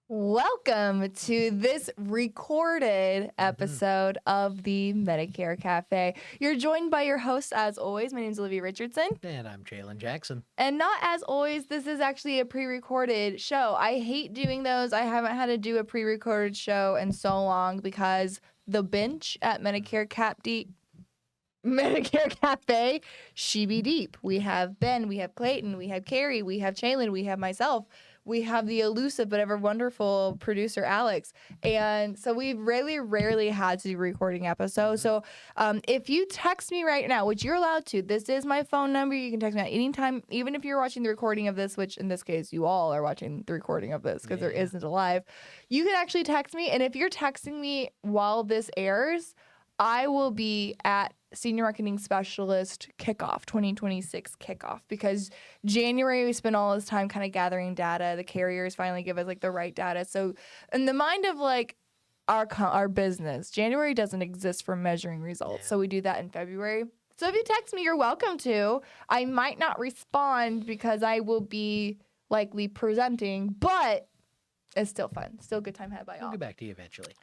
Welcome to this recorded episode of the Medicare Cafe. You're joined by your host, as always. My name is Olivia Richardson. And I'm Chalen Jackson. And not as always, this is actually a pre-recorded show. I hate doing those. I haven't had to do a pre-recorded show in so long because the bench at Medicare Cafe, she be deep. We have Ben, we have Clayton, we have Carrie, we have Chalen, we have myself. We have the elusive but ever wonderful producer, Alex. And so we've rarely had to do recording episodes. So if you text me right now, which you're allowed to, this is my phone number. You can text me at any time, even if you're watching the recording of this, which in this case, you all are watching the recording of this because there isn't a live. You can actually text me. And if you're texting me while this airs, I will be at Senior Marketing Specialist Kickoff, 2026 Kickoff, because January we spent all this time kind of gathering data. The carriers finally give us like the right data. So in the mind of like our business, January doesn't exist for measuring results. So we do that in February. So if you text me, you're welcome to. I might not respond because I will be likely presenting, but it's still fun. Still a good time had by all. We'll get back to you eventually.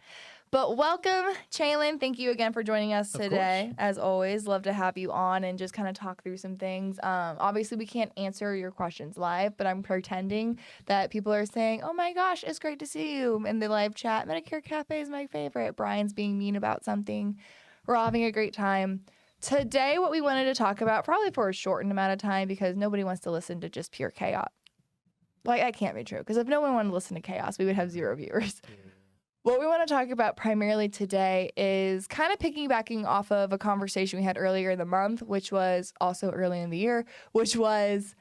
But welcome, Chalen. Thank you again for joining us today. As always, love to have you on and just kind of talk through some things. Obviously, we can't answer your questions live, but I'm pretending that people are saying, oh my gosh, it's great to see you in the live chat. Medicare Cafe is my favorite. Brian's being mean about something. We're all having a great time. Today, what we wanted to talk about, probably for a shortened amount of time because nobody wants to listen to just pure chaos. Like, that can't be true because if no one wanted to listen to chaos, we would have 0 viewers. What we want to talk about primarily today is kind of piggybacking off of a conversation we had earlier in the month, which was also early in the year, which was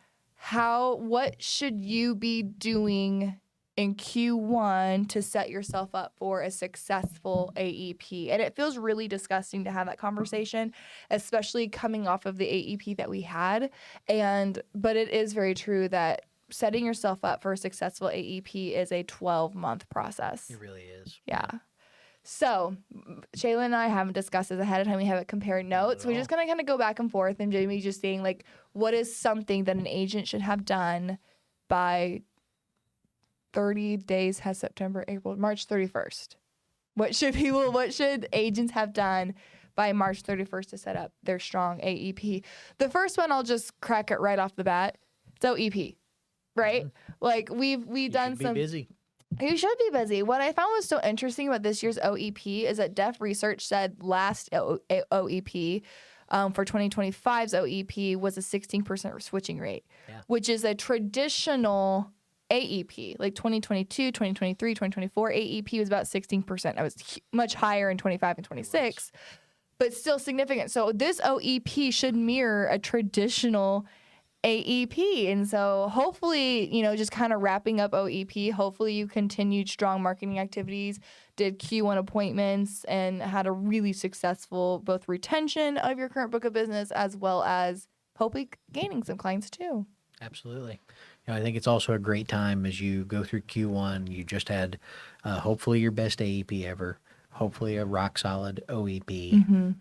what should you be doing in Q1 to set yourself up for a successful AEP? And it feels really disgusting to have that conversation, especially coming off of the AEP that we had. But it is very true that setting yourself up for a successful AEP is a 12-month process. It really is. Yeah. So, Chalen and I haven't discussed this ahead of time. We haven't compared notes. We're just going to kind of go back and forth, and Jamie just saying, like, what is something that an agent should have done by 30 days, has September, April, March 31st? What should agents have done by March 31st to set up their strong AEP? The first one, I'll just crack it right off the bat. It's OEP. Right? Like we've done some. Busy. You should be busy. What I found was so interesting about this year's OEP is that Def Research said last OEP for 2025's OEP was a 16% switching rate, which is a traditional AEP. Like 2022, 2023, 2024 AEP was about 16%. It was much higher in 25 and 26, but still significant. So this OEP should mirror a traditional AEP. And so hopefully, just kind of wrapping up OEP, hopefully you continued strong marketing activities, did Q1 appointments, and had a really successful both retention of your current book of business as well as hopefully gaining some clients too. Absolutely. I think it's also a great time as you go through Q1. You just had hopefully your best AEP ever, hopefully a rock solid OEP. Mm-hmm.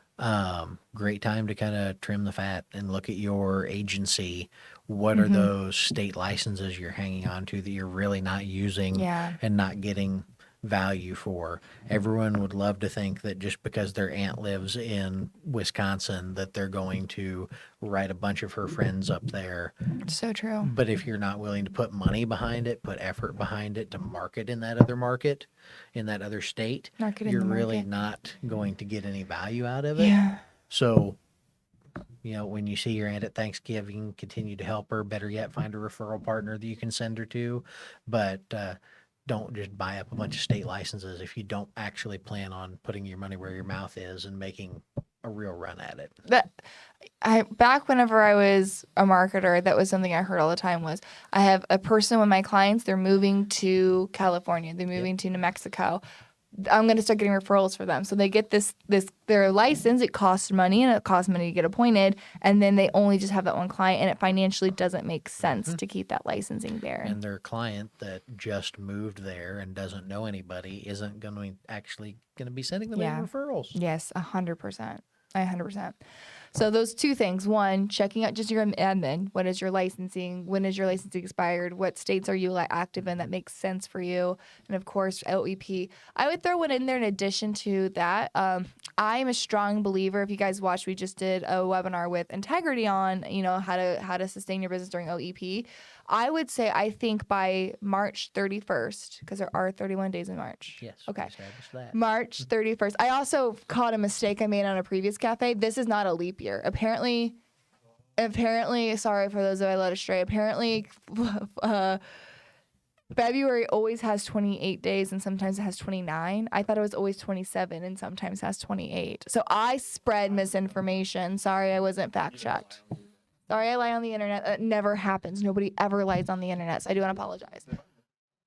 Great time to kind of trim the fat and look at your agency. What are those state licenses you're hanging on to that you're really not using and not getting value for? Everyone would love to think that just because their aunt lives in Wisconsin that they're going to write a bunch of her friends up there. So true. But if you're not willing to put money behind it, put effort behind it to market in that other market, in that other state, you're really not going to get any value out of it. Yeah. So, when you see your aunt at Thanksgiving, continue to help her. Better yet, find a referral partner that you can send her to. But don't just buy up a bunch of state licenses if you don't actually plan on putting your money where your mouth is and making a real run at it. Back whenever I was a marketer, that was something I heard all the time was I have a person with my clients, they're moving to California, they're moving to New Mexico. I'm going to start getting referrals for them. So they get their license, it costs money and it costs money to get appointed. And then they only just have that one client and it financially doesn't make sense to keep that licensing there. And their client that just moved there and doesn't know anybody isn't going to be sending them any referrals. Yes, 100%. I 100%. So those two things. One, checking out just your admin. What is your licensing? When is your licensing expired? What states are you active in that makes sense for you? And of course, OEP. I would throw one in there in addition to that. I'm a strong believer. If you guys watched, we just did a webinar with Integrity on, how to sustain your business during OEP. I would say, I think by March 31st, because there are 31 days in March. Yes. Okay. That. March 31st. I also caught a mistake I made on a previous cafe. This is not a leap year. Apparently, sorry for those that I led astray. Apparently, February always has 28 days and sometimes it has 29. I thought it was always 27 and sometimes has 28. So I spread misinformation. Sorry, I wasn't fact checked. Sorry, I lie on the internet. That never happens. Nobody ever lies on the internet. So I do want to apologize.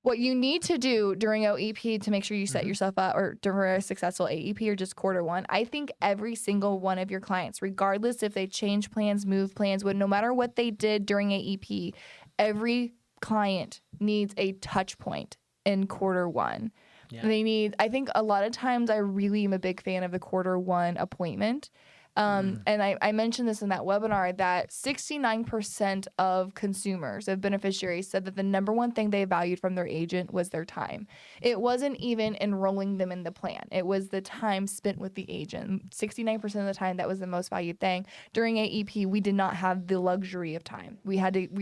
What you need to do during OEP to make sure you set yourself up or during a successful AEP or just quarter one, I think every single one of your clients, regardless if they change plans, move plans, no matter what they did during AEP, every client needs a touch point in quarter one. Yeah. I think a lot of times I really am a big fan of the quarter one appointment. And I mentioned this in that webinar that 69% of consumers, of beneficiaries, said that the number one thing they valued from their agent was their time. It wasn't even enrolling them in the plan. It was the time spent with the agent. 69% of the time, that was the most valued thing. During AEP, we did not have the luxury of time. We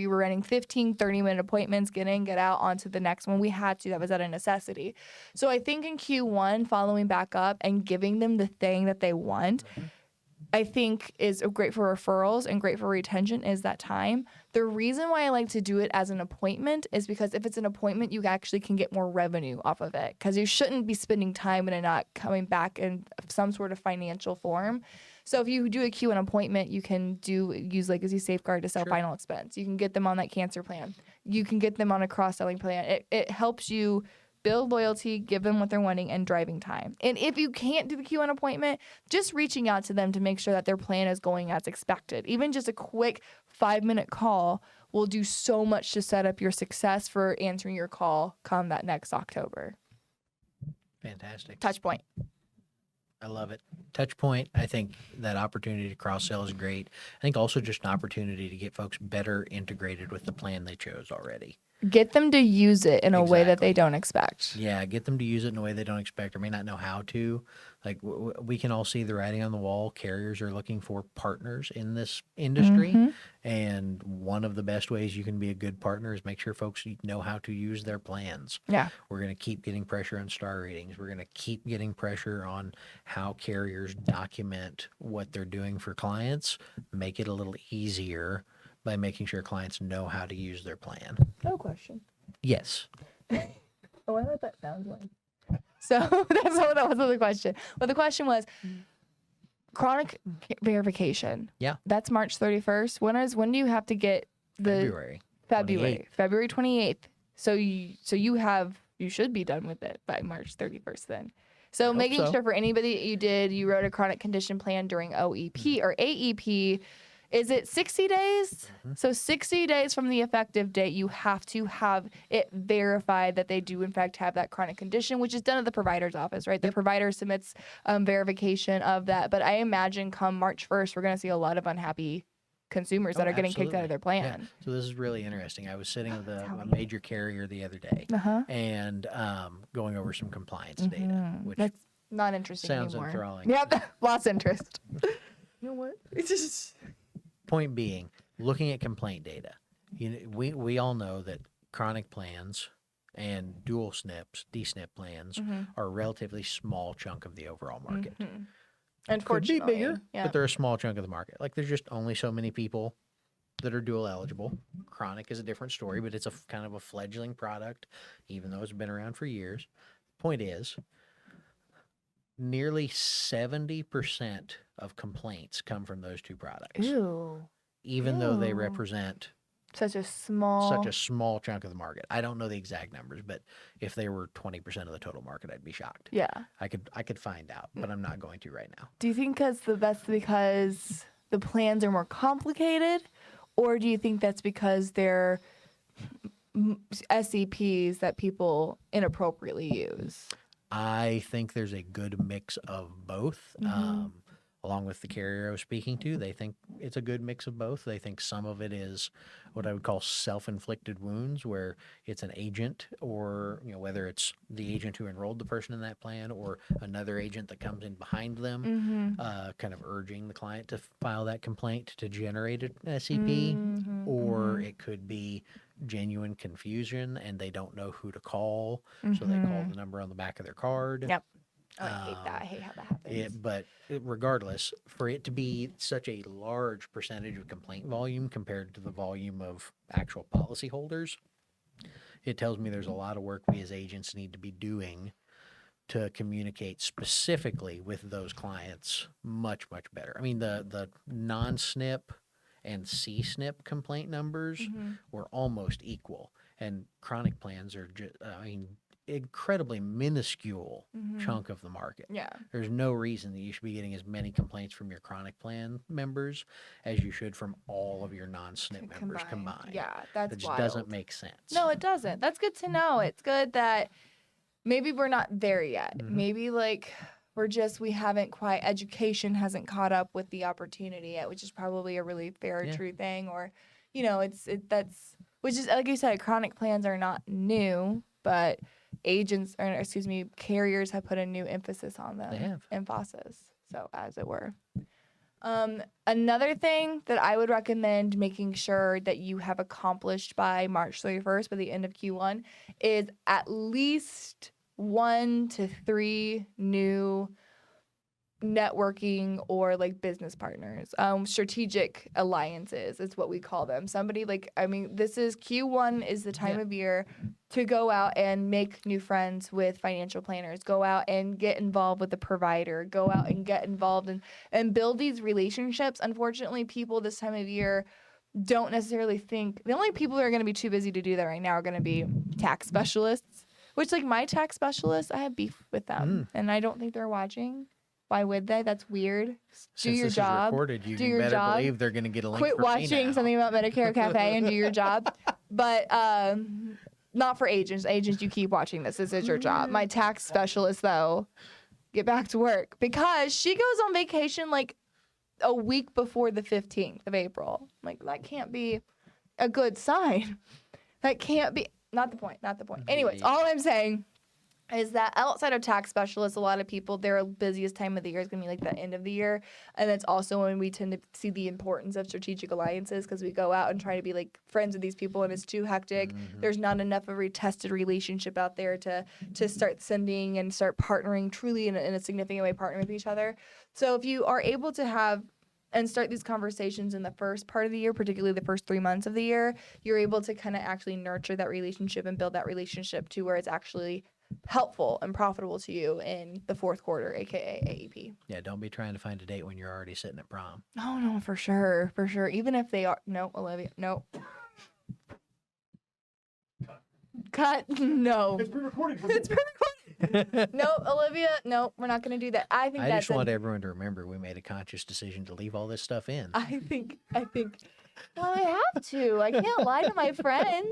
were running 15, 30-minute appointments, get in, get out, onto the next one. We had to. That was out of necessity. So I think in Q1, following back up and giving them the thing that they want, I think is great for referrals and great for retention is that time. The reason why I like to do it as an appointment is because if it's an appointment, you actually can get more revenue off of it because you shouldn't be spending time and it not coming back in some sort of financial form. So if you do a Q1 appointment, you can use Legacy Safeguard to sell final expense. You can get them on that cancer plan. You can get them on a cross-selling plan. It helps you build loyalty, give them what they're wanting, and driving time. And if you can't do the Q1 appointment, just reaching out to them to make sure that their plan is going as expected. Even just a quick 5-minute call will do so much to set up your success for answering your call come that next October. Fantastic. Touch point. I love it. Touch point. I think that opportunity to cross-sell is great. I think also just an opportunity to get folks better integrated with the plan they chose already. Get them to use it in a way that they don't expect. Yeah, get them to use it in a way they don't expect or may not know how to. Like we can all see the writing on the wall. Carriers are looking for partners in this industry. And one of the best ways you can be a good partner is make sure folks know how to use their plans. Yeah. We're going to keep getting pressure on star ratings. We're going to keep getting pressure on how carriers document what they're doing for clients. Make it a little easier by making sure clients know how to use their plan. No question. Yes. I wonder what that sounds like. So that was the question. But the question was chronic verification. Yeah. That's March 31st. When do you have to get the February 28th. So you should be done with it by March 31st then. So making sure for anybody that you wrote a chronic condition plan during OEP or AEP. Is it 60 days? So 60 days from the effective date, you have to have it verified that they do, in fact, have that chronic condition, which is done at the provider's office, right? The provider submits verification of that. But I imagine come March 1st, we're going to see a lot of unhappy consumers that are getting kicked out of their plan. Yeah. So this is really interesting. I was sitting with a major carrier the other day and going over some compliance data, which that's not interesting sounds anymore. enthralling. Yep, lots of interest. You know what? It's just... Point being, looking at complaint data, we all know that chronic plans and dual SNPs, D-SNP plans are a relatively small chunk of the overall market. Unfortunately. Could be bigger, but they're a small chunk of the market. Like there's just only so many people that are dual eligible. Chronic is a different story, but it's a kind of a fledgling product, even though it's been around for years. Point is, nearly 70% of complaints come from those two products. Ew. Even though they represent such a small chunk of the market. I don't know the exact numbers, but if they were 20% of the total market, I'd be shocked. Yeah. I could find out, but I'm not going to right now. Do you think that's because the plans are more complicated, or do you think that's because they're SEPs that people inappropriately use? I think there's a good mix of both. along with the carrier I was speaking to, they think it's a good mix of both. They think some of it is what I would call self-inflicted wounds, where it's an agent, or whether it's the agent who enrolled the person in that plan or another agent that comes in behind them, kind of urging the client to file that complaint to generate an SEP, or it could be genuine confusion and they don't know who to call, so they call the number on the back of their card. Yep. I hate that. I hate how that happens. But regardless, for it to be such a large percentage of complaint volume compared to the volume of actual policyholders, it tells me there's a lot of work we as agents need to be doing to communicate specifically with those clients much, much better. I mean, the non-SNP and C-SNP complaint numbers were almost equal, and chronic plans are just, incredibly minuscule chunk of the market. Yeah. There's no reason that you should be getting as many complaints from your chronic plan members as you should from all of your non-SNP members combined. Yeah, that's It just wild. doesn't make sense. No, it doesn't. That's good to know. It's good that maybe we're not there yet. Maybe we haven't quite, education hasn't caught up with the opportunity yet, which is probably a really fair, true thing. Or, which is, like you said, chronic plans are not new, but carriers have put a new emphasis on them. They have. Emphasis, so as it were. Another thing that I would recommend making sure that you have accomplished by March 31st, by the end of Q1, is at least 1 to 3 new networking or business partners. Strategic alliances is what we call them. This is Q1 is the time of year to go out and make new friends with financial planners, go out and get involved with the provider, go out and get involved and build these relationships. Unfortunately, people this time of year don't necessarily think, the only people that are going to be too busy to do that right now are going to be tax specialists, which my tax specialists, I have beef with them and I don't think they're watching. Why would they? That's weird. Since your this job. Is recorded, you do can your better job. believe they're going to get a link. Quit for watching now. something about Medicare Cafe and do your job. But not for agents. Agents, you keep watching this. This is your job. My tax specialist, though, get back to work because she goes on vacation a week before the 15th of April. That can't be a good sign. That can't be. Not the point. Anyways, all I'm saying is that outside of tax specialists, a lot of people, their busiest time of the year is going to be the end of the year. And that's also when we tend to see the importance of strategic alliances because we go out and try to be friends with these people and it's too hectic. There's not enough of a tested relationship out there to start sending and start partnering truly in a significant way, partnering with each other. So if you are able to have and start these conversations in the first part of the year, particularly the first 3 months of the year, you're able to kind of actually nurture that relationship and build that relationship to where it's actually helpful and profitable to you in the fourth quarter, aka AEP. Yeah, don't be trying to find a date when you're already sitting at prom. Oh no, for sure. Even if they are, no, Olivia, no. Cut. No. It's pre-recorded. It's pre-recorded. No, Olivia, no, we're not going to do that. I just want everyone to remember we made a conscious decision to leave all this stuff in. I think. Well, I have to. I can't lie to my friends.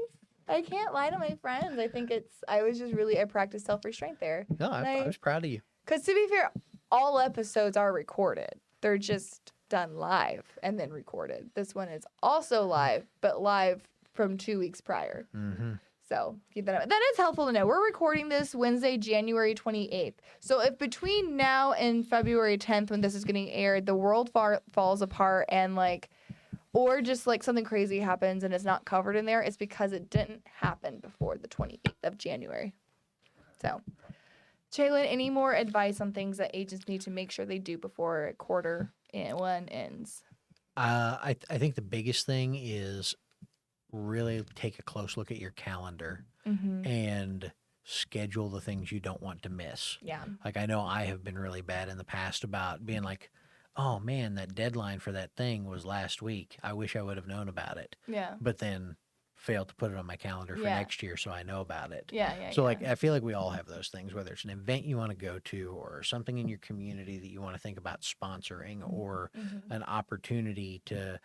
I think I practiced self-restraint there. No, I was proud of you. Because to be fair, all episodes are recorded. They're just done live and then recorded. This one is also live, but live from 2 weeks prior. So keep that in mind. That is helpful to know. We're recording this Wednesday, January 28th. So if between now and February 10th, when this is getting aired, the world falls apart and or just something crazy happens and it's not covered in there, it's because it didn't happen before the 28th of January. So, Chalen, any more advice on things that agents need to make sure they do before quarter one ends? I think the biggest thing is really take a close look at your calendar and schedule the things you don't want to miss. Yeah. I know I have been really bad in the past about being oh man, that deadline for that thing was last week. I wish I would have known about it. Yeah. But then failed to put it on my calendar for next year so I know about it. Yeah. So I feel like we all have those things, whether it's an event you want to go to or something in your community that you want to think about sponsoring or an opportunity to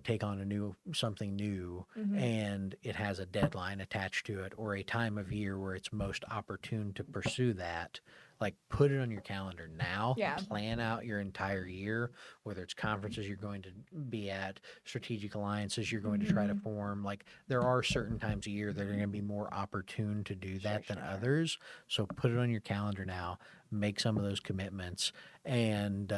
take on something new, Mm-hmm. and it has a deadline attached to it, or a time of year where it's most opportune to pursue that, like put it on your calendar now. Yeah. Plan out your entire year, whether it's conferences you're going to be at, strategic alliances you're going to try to Mm-hmm. form. Like there are certain times a year that are going to be more opportune to do that than others. So put it on your calendar now, make some of those commitments, and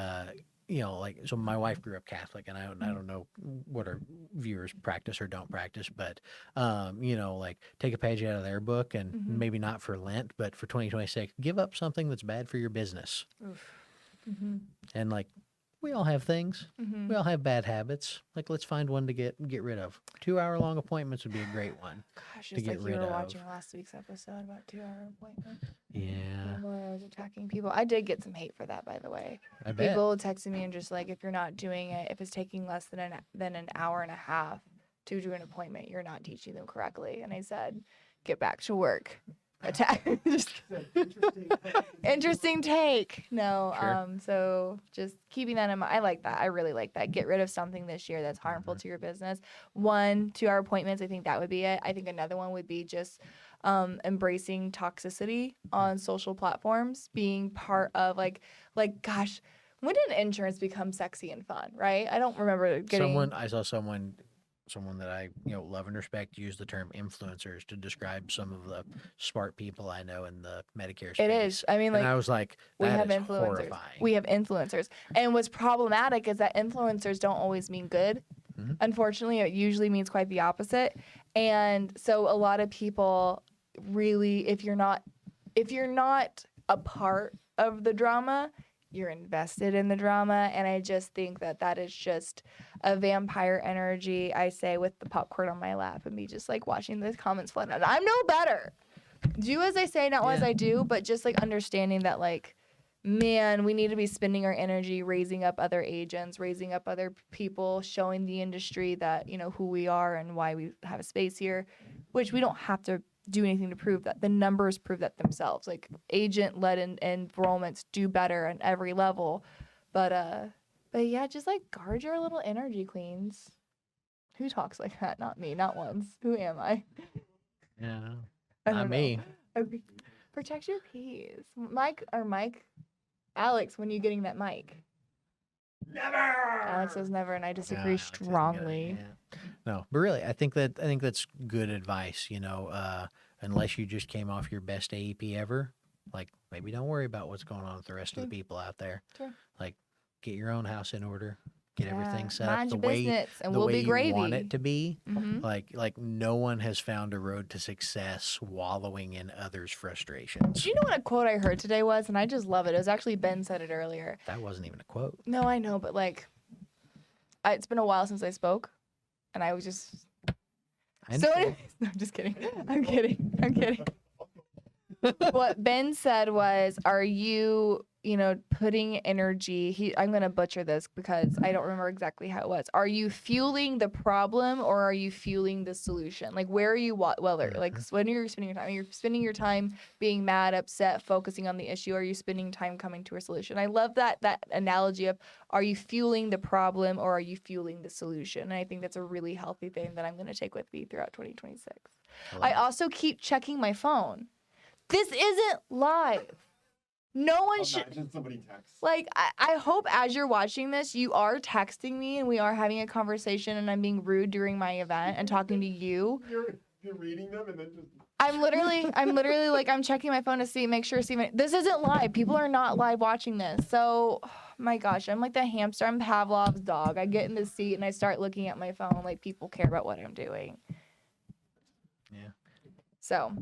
so my wife grew up Catholic, and I don't know what our viewers practice or don't practice, but like take a page out of their book, and Mm-hmm. maybe not for Lent, but for 2026, give up something that's bad for your business. Mm-hmm. And like we all have things, Mm-hmm. we all have bad habits. Like let's find one to get rid of. 2-hour long appointments would be a great one. Gosh, to just get like you rid were of. watching last week's episode about 2-hour appointments. Yeah, Where I was attacking people. I did get some hate for that, by the way. I bet. People texting me and just like, if you're not doing it, if it's taking less than an hour and a half to do an appointment, you're not teaching them correctly. And I said, get back to work. Attack. Just interesting take. No. Sure. So just keeping that in mind. I like that. I really like that. Get rid of something this year that's harmful to your business. 1, 2-hour appointments. I think that would be it. I think another one would be just embracing toxicity on social platforms, being part of like gosh, when did insurance become sexy and fun, right? I don't remember getting I saw someone that I love and respect use the term influencers to describe some of the smart people I know in the Medicare space. It is. I mean, like, and I was like, we that have is influencers. horrifying. We have influencers. And what's problematic is that influencers don't always mean good. Mhm. Unfortunately, it usually means quite the opposite. And so a lot of people really, if you're not a part of the drama, you're invested in the drama. And I just think that is just a vampire energy, I say, with the popcorn on my lap and me just like watching the comments flood out. I'm no better. Do as I say, not as I do, but just like understanding that, like, man, we need to be spending our energy raising up other agents, raising up other people, showing the industry that, who we are and why we have a space here, which we don't have to do anything to prove that. The numbers prove that themselves. Like, agent-led enrollments do better on every level. But yeah, just like guard your little energy, queens. Who talks like that? Not me, not once. Who am I? Yeah, I not don't know. me. Okay. Protect your peace. Mike, Alex, when are you getting that mic? Never. Alex says never, and I disagree Alex isn't good. strongly. Yeah. No, but really, I think that's good advice. Unless you just came off your best AEP ever, like maybe don't worry about what's going on with the rest of the people out there. True. Like, get your own house in order. Get everything set Mind up your business, and we'll be you gravy. want it to be. Mhm. Like no one has found a road to success wallowing in others' frustrations. Do you know what a quote I heard today was? And I just love it. It was actually Ben said it earlier. That wasn't even a quote. No, I know, but like, it's been a while since I spoke, and I was just. So, anyways, no, I'm just kidding. I'm kidding. What Ben said was, are you, putting energy, I'm going to butcher this because I don't remember exactly how it was. Are you fueling the problem or are you fueling the solution? Like, where are you, like, when you're spending your time? Are you spending your time being mad, upset, focusing on the issue? Or are you spending time coming to a solution? I love that analogy of, are you fueling the problem or are you fueling the solution? And I think that's a really healthy thing that I'm going to take with me throughout 2026. I also keep checking my phone. This isn't live. No one should. Imagine somebody texts. Like, I hope as you're watching this, you are texting me and we are having a conversation and I'm being rude during my event and talking to you. You're reading them and then just. I'm literally like, I'm checking my phone to make sure this isn't live. People are not live watching this. So, oh my gosh, I'm like the hamster. I'm Pavlov's dog. I get in the seat and I start looking at my phone like people care about what I'm doing. Yeah. So.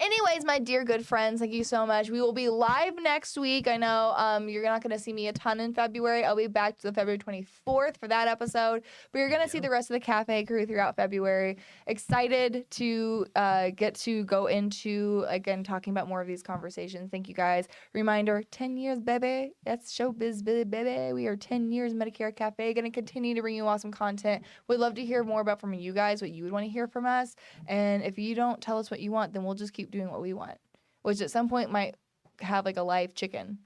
Anyways, my dear good friends, thank you so much. We will be live next week. I know you're not going to see me a ton in February. I'll be back to the February 24th for that episode. But you're going to see the rest of the cafe crew throughout February. Excited to get to go into, again, talking about more of these conversations. Thank you, guys. Reminder, 10 years, baby. That's showbiz, baby. We are 10 years Medicare Cafe. Going to continue to bring you awesome content. We'd love to hear more about from you guys, what you would want to hear from us. And if you don't tell us what you want, then we'll just keep doing what we want, which at some point might have like a live chicken.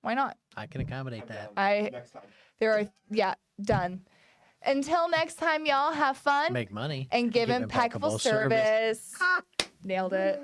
Why not? I can accommodate that. Next time. There are, done. Until next time, y'all, have fun. Make money. And give impeccable service. Nailed it.